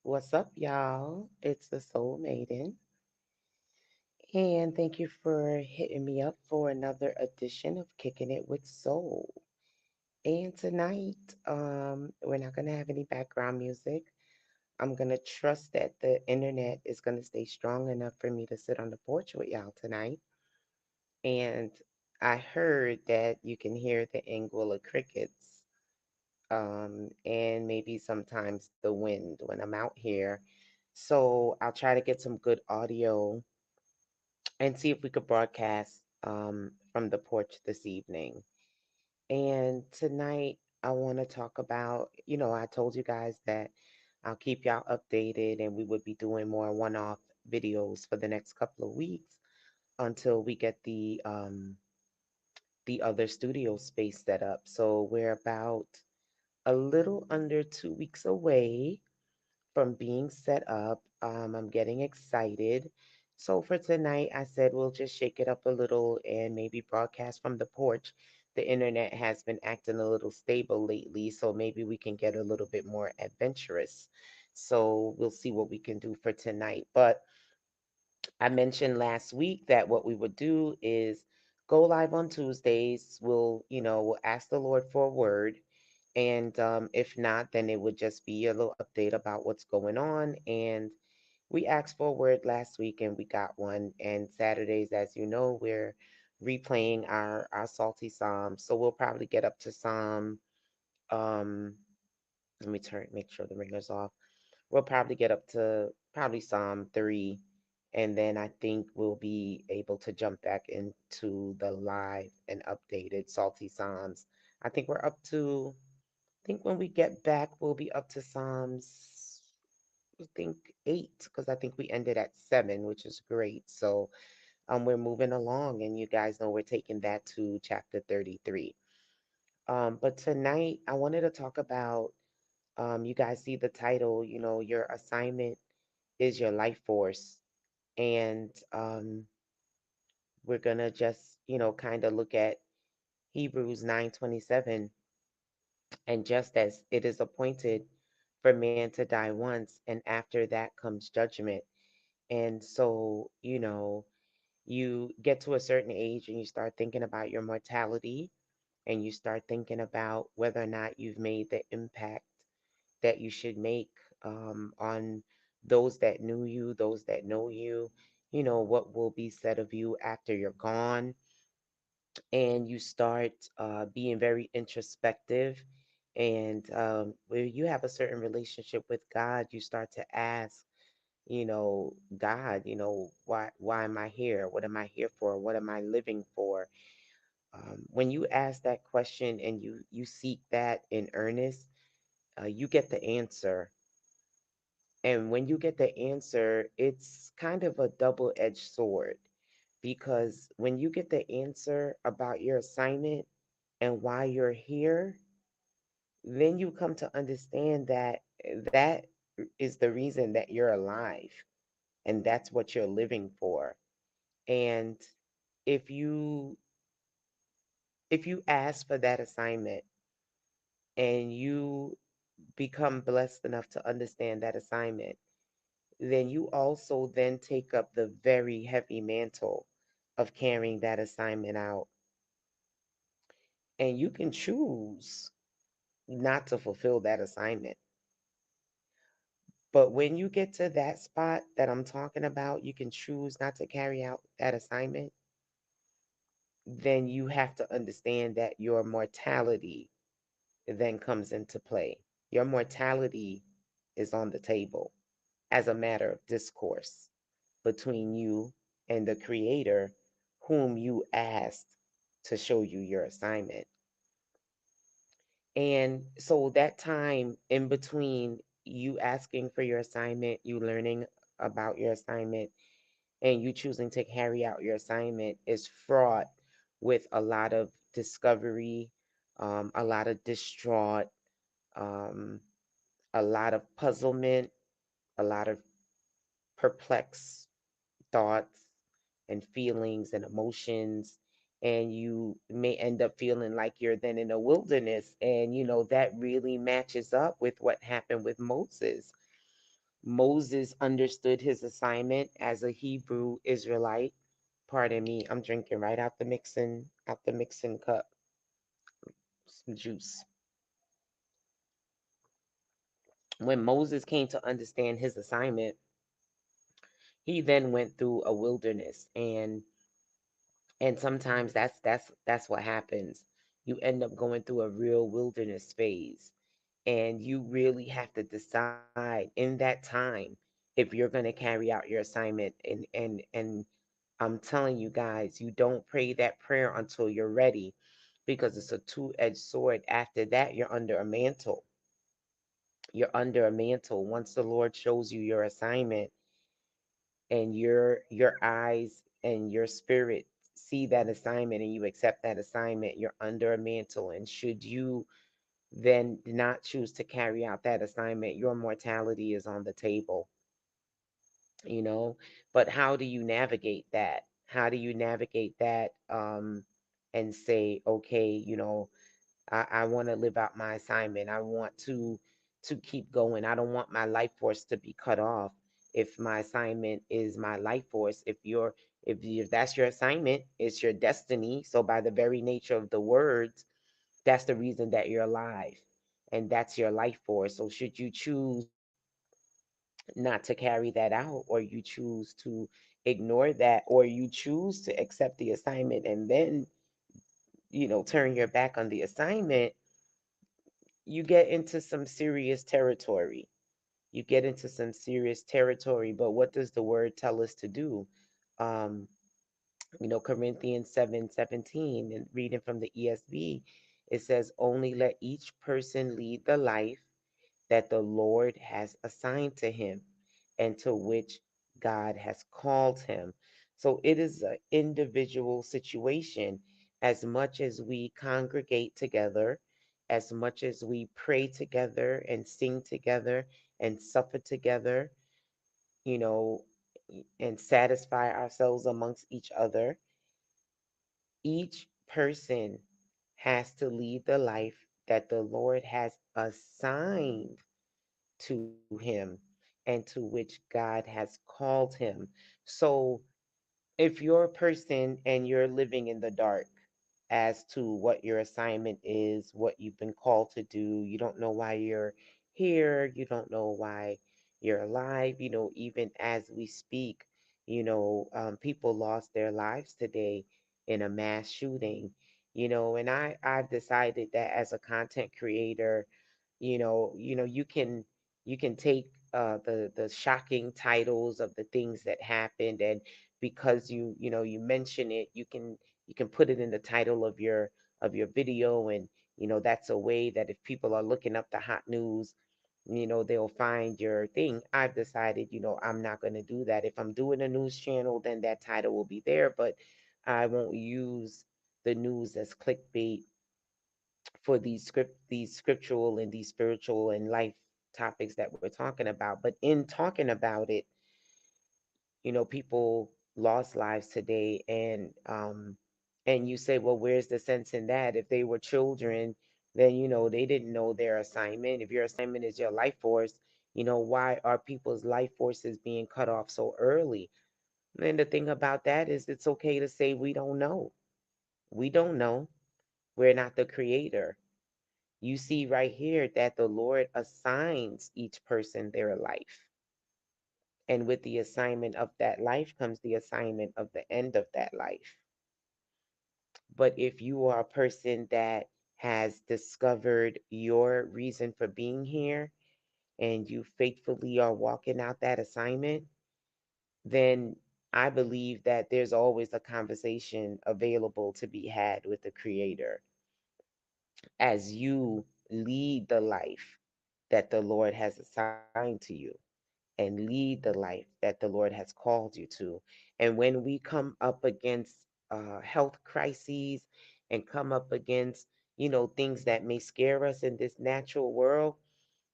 What's up, y'all? It's the Soul Maiden, and thank you for hitting me up for another edition of Kicking It with Soul. And tonight, we're not gonna have any background music. I'm gonna trust that the internet is gonna stay strong enough for me to sit on the porch with y'all tonight. And I heard that you can hear the Anguilla crickets, and maybe sometimes the wind when I'm out here. So I'll try to get some good audio and see if we could broadcast from the porch this evening. And tonight, I want to talk about, I told you guys that I'll keep y'all updated and we would be doing more one off videos for the next couple of weeks until we get the other studio space set up. So we're about a little under 2 weeks away from being set up. I'm getting excited. So for tonight, I said we'll just shake it up a little and maybe broadcast from the porch. The internet has been acting a little stable lately, so maybe we can get a little bit more adventurous. So we'll see what we can do for tonight. But I mentioned last week that what we would do is go live on Tuesdays. We'll ask the Lord for a word. And if not, then it would just be a little update about what's going on. And we asked for a word last week and we got one. And Saturdays, as you know, we're replaying our salty psalms. So we'll probably get up to Psalm. Um, Let me make sure the ringer's off. We'll probably get up to probably Psalm 3, and then I think we'll be able to jump back into the live and updated Salty Psalms. I think we're up to, I think when we get back, we'll be up to Psalms, I think 8, because I think we ended at 7, which is great. So we're moving along, and you guys know we're taking that to chapter 33. But tonight, I wanted to talk about you guys see the title, your assignment is your life force. And we're going to just, kind of look at Hebrews 9:27. And just as it is appointed for man to die once, and after that comes judgment. And so, you get to a certain age and you start thinking about your mortality and you start thinking about whether or not you've made the impact that you should make on those that knew you, those that know you, what will be said of you after you're gone. And you start being very introspective. And where you have a certain relationship with God, you start to ask, God, why am I here? What am I here for? What am I living for? When you ask that question and you seek that in earnest, you get the answer. And when you get the answer, it's kind of a double-edged sword because when you get the answer about your assignment and why you're here, then you come to understand that that is the reason that you're alive and that's what you're living for. And if you if you ask for that assignment and you become blessed enough to understand that assignment, then you also then take up the very heavy mantle of carrying that assignment out. And you can choose not to fulfill that assignment. But when you get to that spot that I'm talking about, you can choose not to carry out that assignment, then you have to understand that your mortality then comes into play. Your mortality is on the table as a matter of discourse between you and the creator whom you asked to show you your assignment. And so that time in between you asking for your assignment, you learning about your assignment, and you choosing to carry out your assignment is fraught with a lot of discovery, a lot of distraught, um, a lot of puzzlement, a lot of perplexed thoughts and feelings and emotions. And you may end up feeling like you're then in a wilderness. And, that really matches up with what happened with Moses. Moses understood his assignment as a Hebrew Israelite. Pardon me, I'm drinking right out the mixing cup, some juice. When Moses came to understand his assignment, he then went through a wilderness, and sometimes that's what happens. You end up going through a real wilderness phase, and you really have to decide in that time if you're going to carry out your assignment. And I'm telling you guys, you don't pray that prayer until you're ready, because it's a two-edged sword. After that, you're under a mantle. You're under a mantle. Once the Lord shows you your assignment, and your eyes and your spirit see that assignment, and you accept that assignment, you're under a mantle. And should you then not choose to carry out that assignment, your mortality is on the table, you know. But how do you navigate that? How do you navigate that, and say, okay, I want to live out my assignment. I want to keep going. I don't want my life force to be cut off. If my assignment is my life force, if that's your assignment, it's your destiny. So by the very nature of the words, that's the reason that you're alive, and that's your life force. So should you choose not to carry that out, or you choose to ignore that, or you choose to accept the assignment and then turn your back on the assignment, you get into some serious territory. You get into some serious territory. But what does the word tell us to do? Um, Corinthians 7:17, and reading from the ESV, it says, only let each person lead the life that the Lord has assigned to him and to which God has called him. So it is an individual situation. As much as we congregate together, as much as we pray together and sing together and suffer together, you know, and satisfy ourselves amongst each other, each person has to lead the life that the Lord has assigned to him and to which God has called him. So if you're a person and you're living in the dark as to what your assignment is, what you've been called to do, you don't know why you're here, you don't know why you're alive, even as we speak, people lost their lives today in a mass shooting, and I've decided that as a content creator, you can take the shocking titles of the things that happened, and because you mention it, you can put it in the title of your video, and that's a way that if people are looking up the hot news, they'll find your thing. I've decided, I'm not going to do that. If I'm doing a news channel, then that title will be there, but I won't use the news as clickbait for these scriptural and these spiritual and life topics that we're talking about. But in talking about it, people lost lives today, and you say, well, where's the sense in that? If they were children, then they didn't know their assignment. If your assignment is your life force, why are people's life forces being cut off so early? And the thing about that is, it's okay to say we don't know. We don't know. We're not the creator. You see right here that the Lord assigns each person their life. And with the assignment of that life comes the assignment of the end of that life. But if you are a person that has discovered your reason for being here, and you faithfully are walking out that assignment, then I believe that there's always a conversation available to be had with the Creator as you lead the life that the Lord has assigned to you, and lead the life that the Lord has called you to. And when we come up against health crises, and come up against, things that may scare us in this natural world,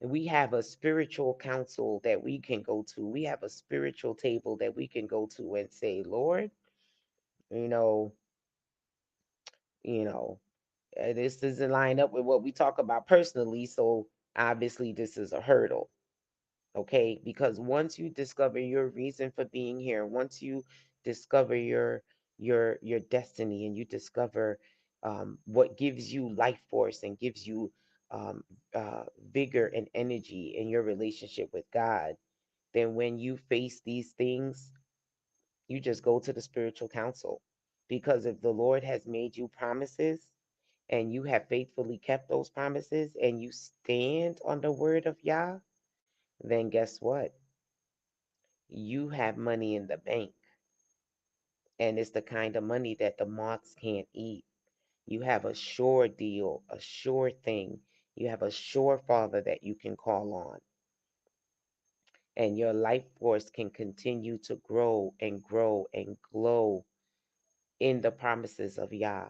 we have a spiritual council that we can go to. We have a spiritual table that we can go to and say, Lord, you know, you know, this doesn't line up with what we talk about personally. So obviously, this is a hurdle. Okay, because once you discover your reason for being here, once you discover your destiny, and you discover what gives you life force and gives you um, vigor and energy in your relationship with God, then when you face these things, you just go to the spiritual council. Because if the Lord has made you promises and you have faithfully kept those promises and you stand on the word of Yah, then guess what? You have money in the bank, and it's the kind of money that the moths can't eat. You have a sure deal, a sure thing. You have a sure father that you can call on, and your life force can continue to grow and grow and glow in the promises of Yah.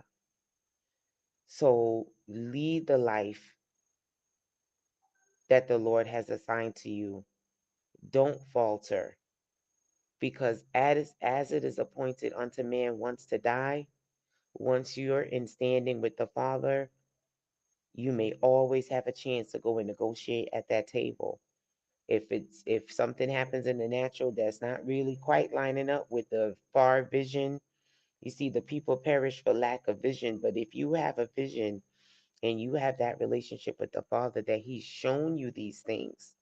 So lead the life that the Lord has assigned to you. Don't falter, because as it is appointed unto man once to die, once you're in standing with the Father, you may always have a chance to go and negotiate at that table. If something happens in the natural that's not really quite lining up with the far vision, you see, the people perish for lack of vision. But if you have a vision and you have that relationship with the Father, that He's shown you these things,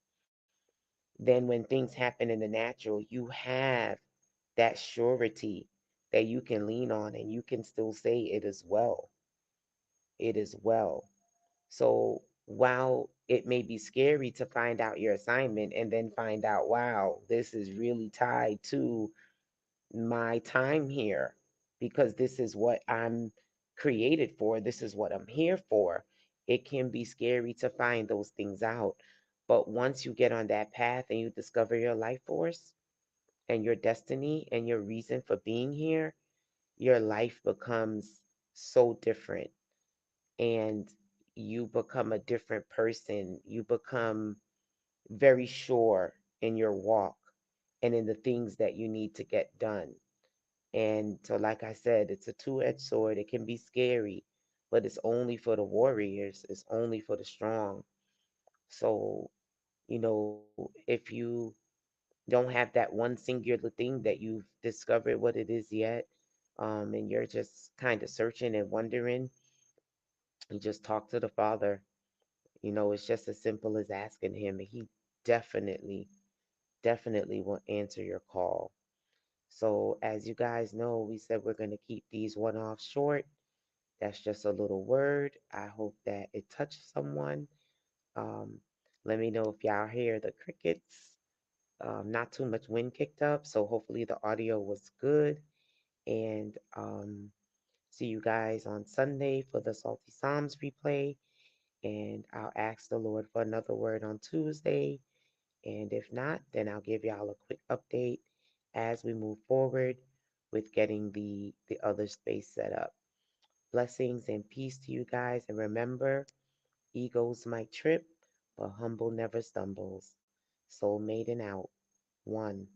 then when things happen in the natural, you have that surety that you can lean on, and you can still say, it is well. It is well. So while it may be scary to find out your assignment and then find out, wow, this is really tied to my time here, because this is what I'm created for, this is what I'm here for, it can be scary to find those things out. But once you get on that path and you discover your life force and your destiny and your reason for being here, your life becomes so different, and you become a different person. You become very sure in your walk and in the things that you need to get done. And so, like I said, it's a two-edged sword. It can be scary, but it's only for the warriors, it's only for the strong. So, if you don't have that one singular thing that you've discovered what it is yet, and you're just kind of searching and wondering, you just talk to the Father. It's just as simple as asking Him, and He definitely, definitely will answer your call. So, as you guys know, we said we're going to keep these one offs short. That's just a little word. I hope that it touched someone. Um, Let me know if y'all hear the crickets. Not too much wind kicked up, so hopefully the audio was good. And see you guys on Sunday for the Salty Psalms replay. And I'll ask the Lord for another word on Tuesday. And if not, then I'll give y'all a quick update as we move forward with getting the other space set up. Blessings and peace to you guys. And remember, egos might trip, but humble never stumbles. Soul made and out. One.